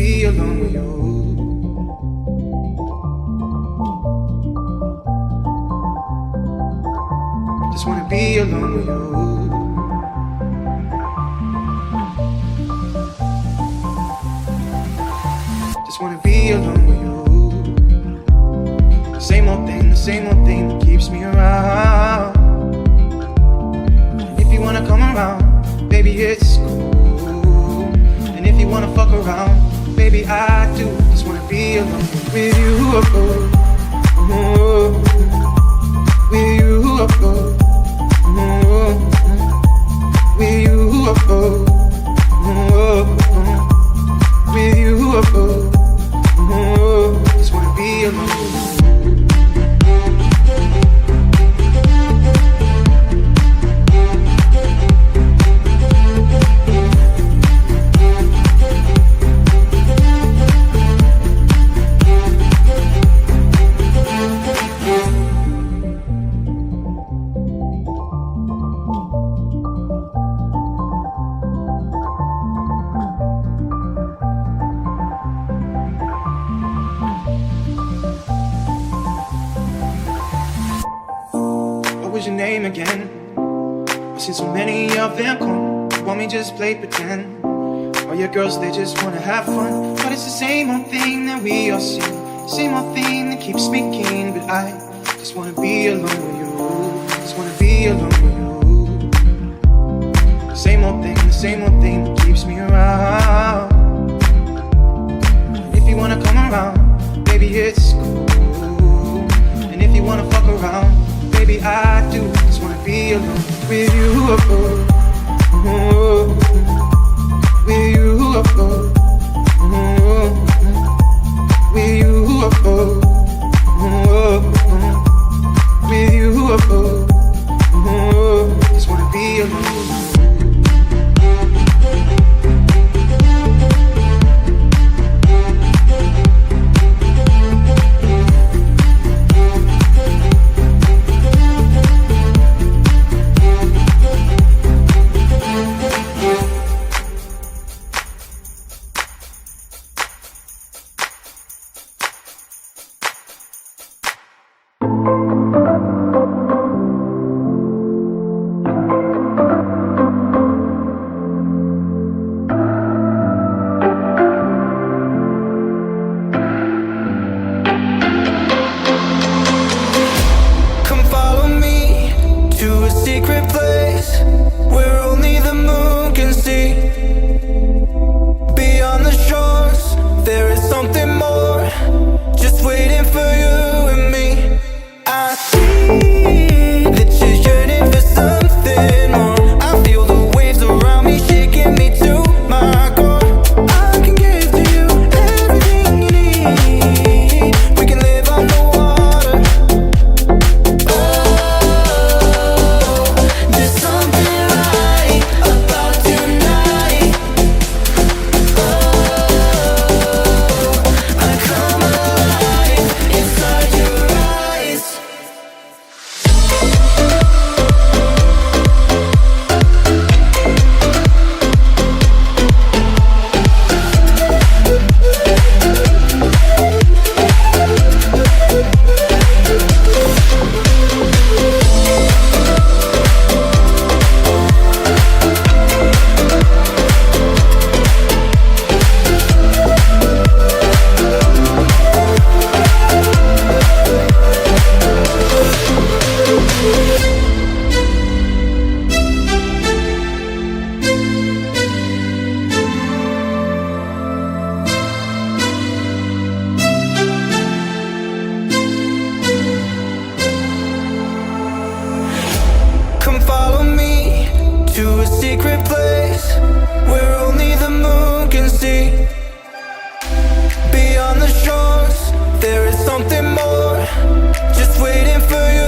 be alone with you. Just wanna be alone with you. Just wanna be alone with you. Same old thing, the same old thing that keeps me around. And if you wanna come around, baby, it's cool. And if you wanna fuck around, baby, I do. Just wanna be alone with you. With you. With you. With you. Just wanna be alone. What was your name again? I've seen so many of them come. Want me just play pretend? All your girls, they just wanna have fun. But it's the same old thing that we all see. Same old thing that keeps me keen. But I just wanna be alone with you. Just wanna be alone with you. Same old thing, the same old thing that keeps me around. If you wanna come around, baby, it's cool. And if you wanna fuck around, baby, I do. Just wanna be alone with you. With you. With you. With you. Just wanna be alone. Beyond the shores, there is something more, just waiting for you.